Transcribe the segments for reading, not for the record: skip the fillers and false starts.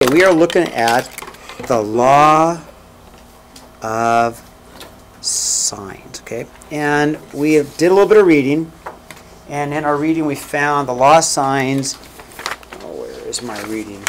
We are looking at the law of sines, okay? And we did a little bit of reading, and in our reading we found the law of sines. Oh, where is my reading?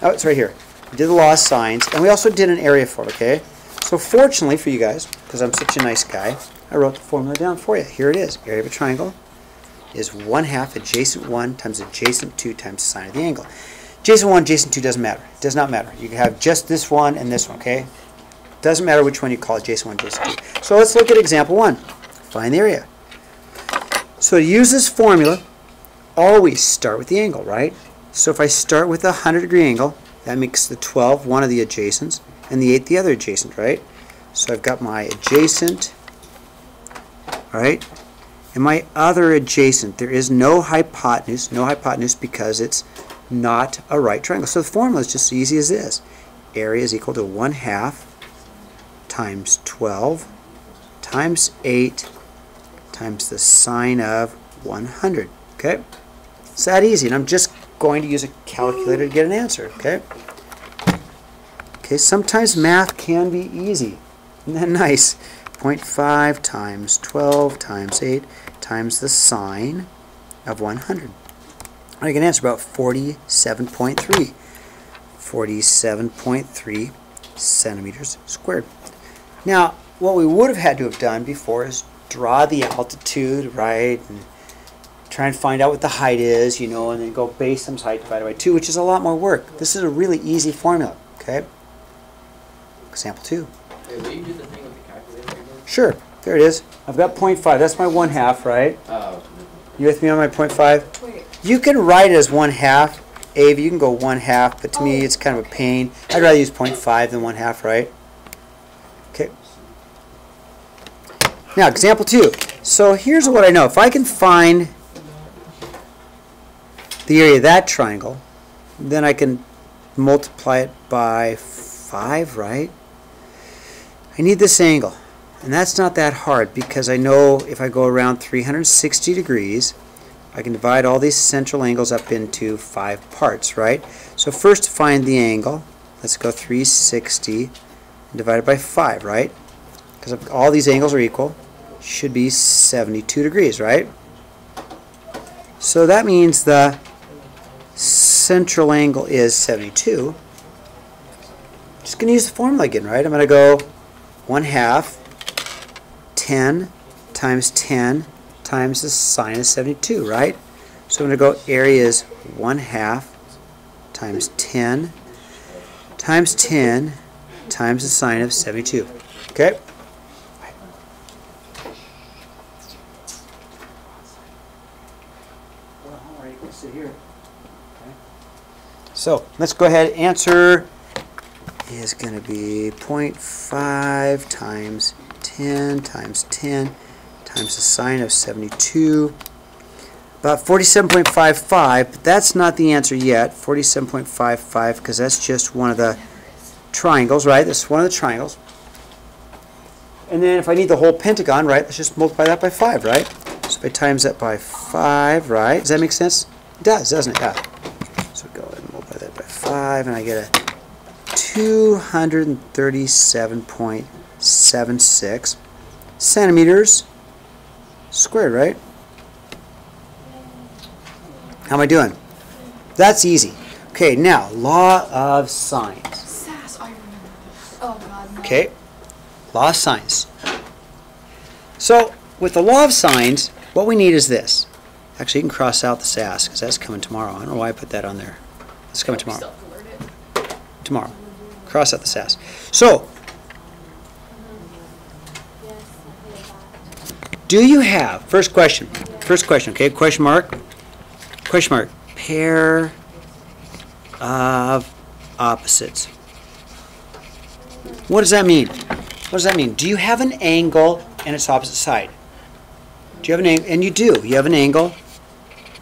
Oh, it's right here. We did the law of sines, and we also did an area for it, okay? So fortunately for you guys, because I'm such a nice guy, I wrote the formula down for you. Here it is. Area of a triangle is 1/2 adjacent 1 times adjacent 2 times the sine of the angle. Adjacent 1, adjacent 2 doesn't matter. It does not matter. You can have just this one and this one, okay? Doesn't matter which one you call adjacent 1, adjacent 2. So let's look at example 1. Find the area. So to use this formula, always start with the angle, right? So if I start with a 100-degree angle, that makes the 12 one of the adjacents and the 8 the other adjacent, right? So I've got my adjacent, right? And my other adjacent. There is no hypotenuse because it's not a right triangle. So the formula is just as easy as this. Area is equal to 1/2 times 12 times 8 times the sine of 100. Okay? It's that easy. And I'm just going to use a calculator to get an answer. Okay? Okay, sometimes math can be easy. Isn't that nice? 0.5 times 12 times 8 times the sine of 100. I can answer about 47.3. 47.3 centimeters squared. Now, what we would have had to have done before is draw the altitude, right, and try and find out what the height is, you know, and then go base times height divided by 2, which is a lot more work. This is a really easy formula, okay? Example 2. Hey, will you do the thing with the calculator again? Sure, there it is. I've got 0.5. That's my 1/2, right? You with me on my 0.5? Wait. You can write it as 1/2. Ava, you can go 1/2, but to me it's kind of a pain. I'd rather use 0.5 than 1/2, right? Okay. Now, example 2. So here's what I know. If I can find the area of that triangle, then I can multiply it by 5, right? I need this angle. And that's not that hard because I know if I go around 360 degrees, I can divide all these central angles up into 5 parts, right? So first to find the angle, let's go 360 and divide it by 5, right? Because all these angles are equal, should be 72 degrees, right? So that means the central angle is 72. Just going to use the formula again, right? I'm going to go 1/2 10 times 10 times the sine of 72, right? So I'm going to go area is 1/2 times 10 times 10 times the sine of 72. Okay? So let's go ahead and answer is going to be 0.5 times 10 times 10 times the sine of 72, about 47.55, but that's not the answer yet, 47.55, because that's just one of the triangles, right? This is one of the triangles. And then if I need the whole pentagon, right, let's just multiply that by 5, right? So if I times that by 5, right, does that make sense? It does, doesn't it? Yeah. So go ahead and multiply that by 5, and I get a 237.76 centimeters squared, right? How am I doing? That's easy. Okay, now, law of sines. Sass, I remember this. Oh God, no. Okay, law of sines. So, with the law of sines, what we need is this. Actually, you can cross out the sass, because that's coming tomorrow. I don't know why I put that on there. It's coming tomorrow. Tomorrow. Cross out the sass. So, do you have, first question, okay, question mark, pair of opposites. What does that mean? What does that mean? Do you have an angle and its opposite side? Do you have an angle? And you do. You have an angle,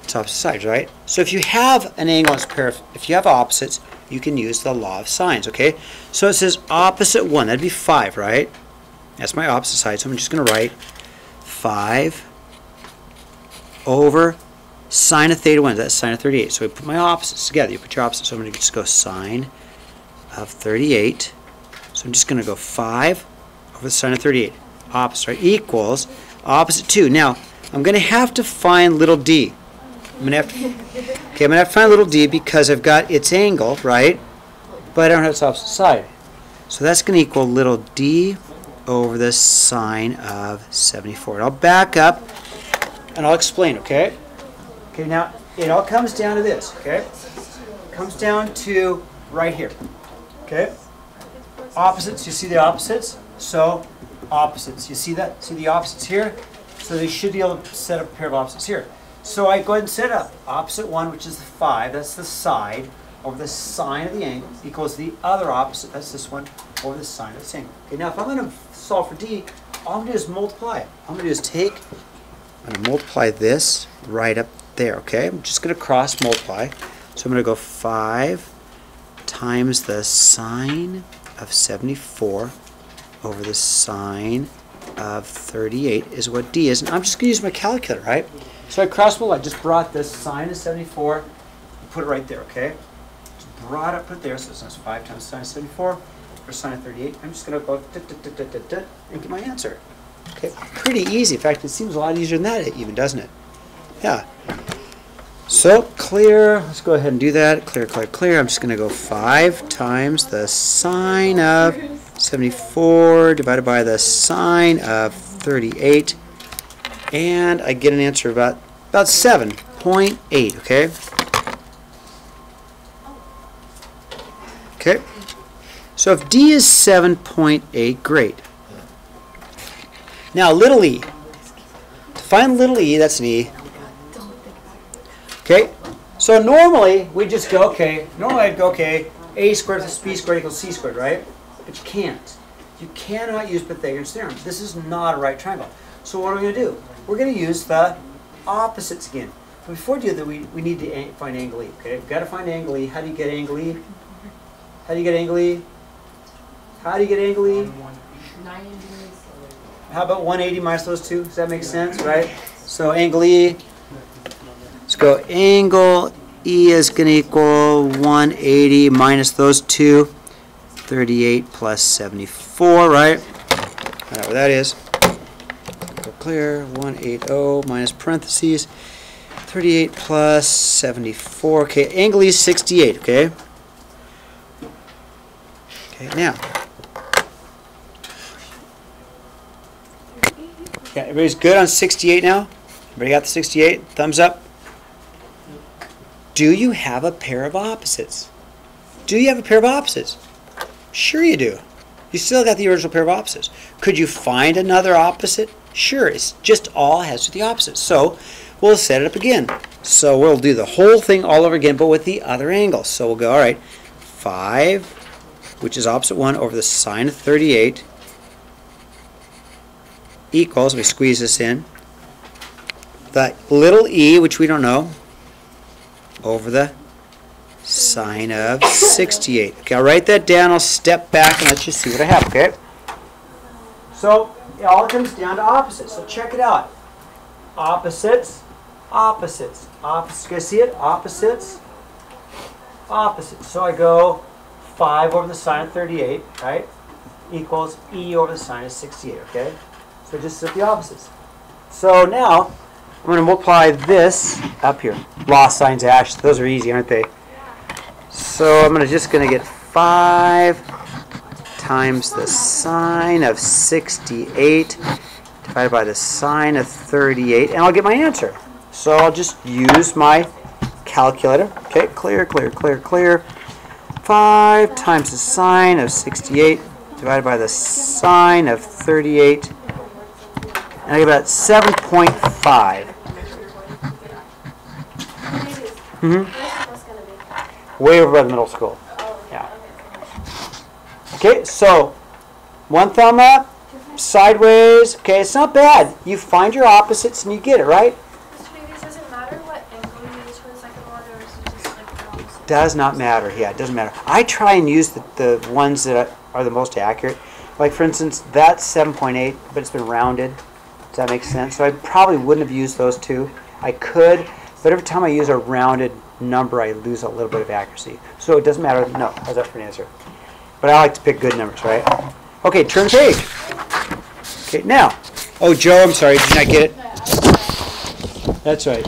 its opposite sides, right? So if you have an angle and its pair, if you have opposites, you can use the law of sines, okay? So it says opposite 1, that'd be 5, right? That's my opposite side, so I'm just going to write 5 over sine of theta 1, that's sine of 38. So we put my opposites together. You put your opposites. So I'm going to just go sine of 38. So I'm just going to go 5 over the sine of 38. Opposite, right? Equals opposite 2. Now, I'm going to have to find little d. I'm going to have to find little d because I've got its angle, right? But I don't have its opposite side. So that's going to equal little d over the sine of 74. And I'll back up and I'll explain, okay? Okay, now it all comes down to this, okay? It comes down to right here, okay? Opposites, you see the opposites? So opposites, you see that? See the opposites here? So they should be able to set up a pair of opposites here. So I go ahead and set up opposite 1, which is the 5, that's the side, over the sine of the angle, equals the other opposite, that's this one, over the sine of this angle. Okay, now if I'm going to solve for d, all I'm going to do is multiply it. All I'm going to do is I'm going to multiply this right up there, okay? I'm just going to cross multiply. So I'm going to go 5 times the sine of 74 over the sine of 38 is what d is. And I'm just going to use my calculator, right? So I cross multiply. I just brought this sine of 74, put it right there, okay? Just brought it, put it there. So it's 5 times sine of 74 for sine of 38. I'm just going to go and get my answer. Okay, pretty easy. In fact, it seems a lot easier than that even, doesn't it? Yeah. So, clear. Let's go ahead and do that. Clear, clear, clear. I'm just going to go 5 times the sine of 74 divided by the sine of 38. And I get an answer of about 7.8, okay? Okay. So if d is 7.8, great. Now, little e. To find little e, that's an e. Okay, so normally we just go, okay, normally I'd go, okay, a squared plus b squared equals c squared, right? But you can't. You cannot use Pythagorean's theorem. This is not a right triangle. So what are we going to do? We're going to use the opposites again. But before we do that, we need to find angle e, okay? We've got to find angle e. How do you get angle e? How do you get angle e? How do you get angle e? How about 180 minus those two? Does that make sense, right? So angle e, let's go. Angle e is going to equal 180 minus those two, 38 plus 74, right? I know what that is. Go clear, 180 minus parentheses, 38 plus 74. Okay, angle e is 68, okay? Okay, now. Yeah, everybody's good on 68 now? Everybody got the 68? Thumbs up? Do you have a pair of opposites? Do you have a pair of opposites? Sure you do. You still got the original pair of opposites. Could you find another opposite? Sure, it's just all has to do with the opposites. So we'll set it up again. So we'll do the whole thing all over again, but with the other angle. So we'll go, all right, 5, which is opposite 1, over the sine of 38, equals, we squeeze this in, the little e, which we don't know, over the sine of 68. Okay, I'll write that down. I'll step back and let you see what I have, okay? So it all comes down to opposites. So check it out. Opposites, opposites, opposites. You guys see it? Opposites, opposites. So I go 5 over the sine of 38, right, equals e over the sine of 68, okay? So just set the opposites. So now I'm going to multiply this up here. Lost signs ashes. Those are easy, aren't they? So I'm just going to get 5 times the sine of 68 divided by the sine of 38, and I'll get my answer. So I'll just use my calculator. Okay, clear, clear, clear, clear. 5 times the sine of 68 divided by the sine of 38. And I get about 7.5. Way over by the middle school. Yeah. Okay, so one thumb up, sideways. Okay, it's not bad. You find your opposites and you get it, right? Does it matter what angle you use for the second one, or is it just like the opposite? Does not matter. Yeah, it doesn't matter. I try and use the ones that are the most accurate. Like, for instance, that's 7.8, but it's been rounded. Does that make sense? So I probably wouldn't have used those two. I could, But every time I use a rounded number, I lose a little bit of accuracy. So it doesn't matter. No, how's that for an answer? But I like to pick good numbers, right? Okay, turn the page. Okay, now. Oh, Joe, I'm sorry. Did you not get it? That's right.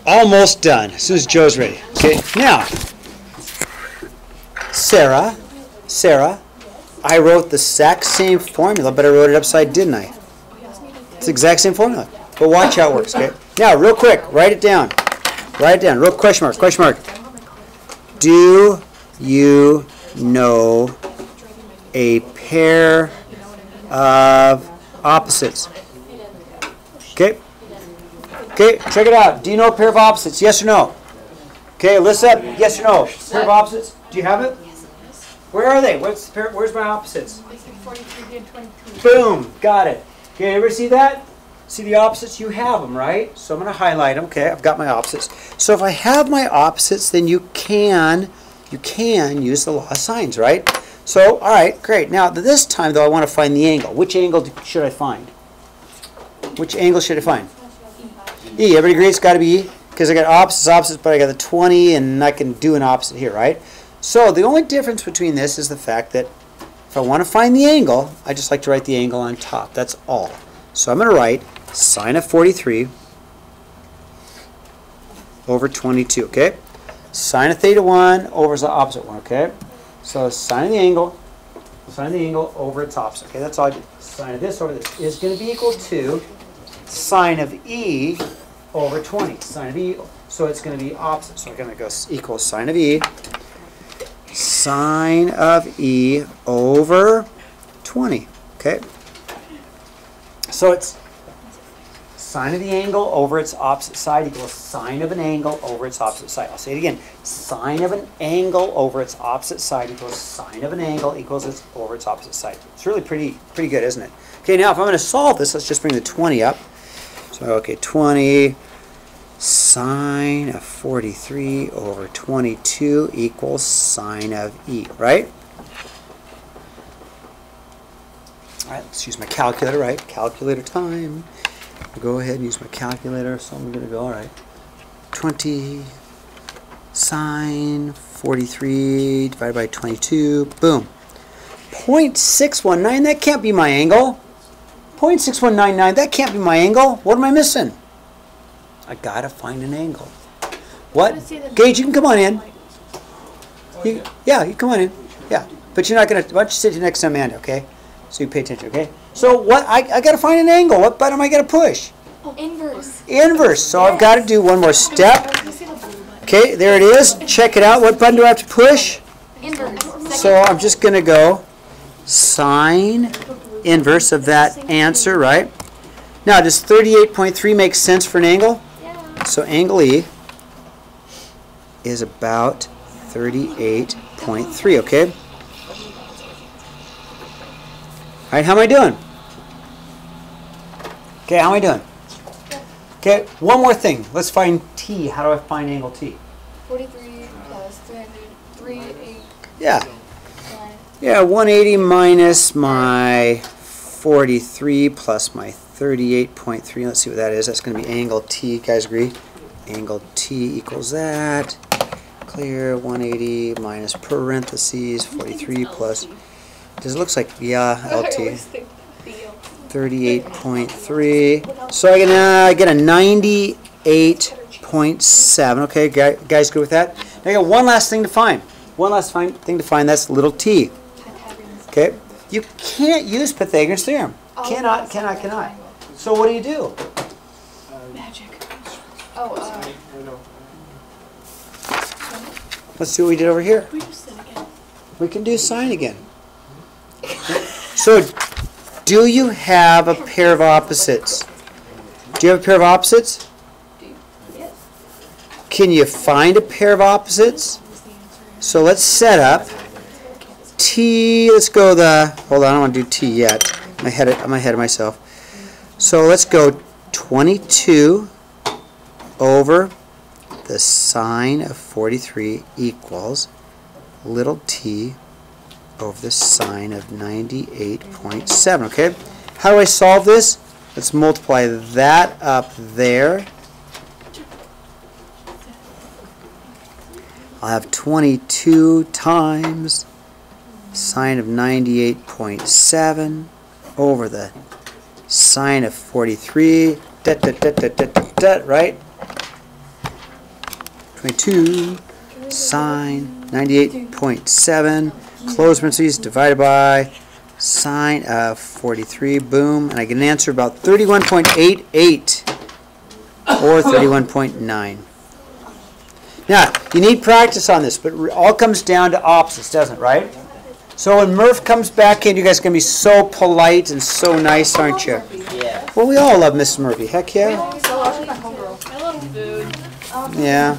Almost done. As soon as Joe's ready. Okay, now. Sarah, I wrote the exact same formula, but I wrote it upside, didn't I? It's the exact same formula. But watch how it works, okay? Now, real quick, write it down. Write it down. Real question mark. Do you know a pair of opposites? Okay? Okay, check it out. Do you know a pair of opposites? Yes or no? Okay, listen up. Yes or no? Pair of opposites? Do you have it? Where are they? Where's my opposites? 43 and 22. Boom! Got it. Okay, everybody see that? See the opposites? You have them, right? So I'm going to highlight them. Okay, I've got my opposites. So if I have my opposites, then you can use the law of sines, right? So, all right, great. Now, this time, though, I want to find the angle. Which angle should I find? Which angle should I find? E. Everybody agree it's got to be E? Because I got opposites, but I got the 20, and I can do an opposite here, right? So the only difference between this is the fact that if I want to find the angle, I just like to write the angle on top. That's all. So I'm going to write sine of 43 over 22, okay? Sine of theta 1 over the opposite one, okay? So sine of the angle over its opposite, okay? That's all I do. Sine of this over this is going to be equal to sine of E over 20. Sine of E, so it's going to be opposite. So I'm going to go equal sine of E over 20, okay? So it's sine of the angle over its opposite side equals sine of an angle over its opposite side. I'll say it again. Sine of an angle over its opposite side equals sine of an angle equals its over its opposite side. It's really pretty good, isn't it? Okay, now if I'm going to solve this, let's just bring the 20 up. So, okay, 20 sine of 43 over 22 equals sine of E, right? All right, let's use my calculator, right? Calculator time. I'll go ahead and use my calculator. So I'm going to go, all right, 20 sine 43 divided by 22. Boom. 0.619, that can't be my angle. 0.6199, that can't be my angle. What am I missing? I got to find an angle. What? Gage, you can come on in. Yeah, you come on in. Yeah, but you're not going to, why don't you sit next to Amanda, okay? So you pay attention, okay? So what? I got to find an angle. What button am I going to push? Inverse. Inverse. So I've got to do one more step. Okay, there it is. Check it out. What button do I have to push? Inverse. So I'm just going to go sine inverse of that answer, right? Now, does 38.3 make sense for an angle? Yeah. So angle E is about 38.3, okay? All right, how am I doing? Okay, how am I doing? Okay, one more thing. Let's find T. How do I find angle T? 43 plus 300, 380. Yeah. Yeah, 180 minus my 43 plus my 38.3. Let's see what that is. That's going to be angle T. You guys agree? Angle T equals that. Clear. 180 minus parentheses 43 plus. Does it looks like, yeah, LT. 38.3. So I get a 98.7. Okay, guys good with that? Now I got one last thing to find. One last thing to find, that's little t. Okay? You can't use Pythagoras' theorem. Cannot. So what do? Magic. Let's see what we did over here. We can do sine again. So, do you have a pair of opposites? Do you have a pair of opposites? Yes. Can you find a pair of opposites? So let's set up T. Let's go hold on, I don't want to do T yet. I'm ahead of myself. So let's go 22 over the sine of 43 equals little t over the sine of 98.7, okay? How do I solve this? Let's multiply that up there. I'll have 22 times sine of 98.7 over the sine of 43, right? 22 sine 98.7, close parentheses, divided by sine of 43, boom, and I get an answer about 31.88 or 31.9. Now, you need practice on this, but it all comes down to opposites, doesn't it, right? So when Murph comes back in, you guys are going to be so polite and so nice, aren't you? Yeah. Well, we all love Mrs. Murphy. Heck yeah. I love food. Yeah.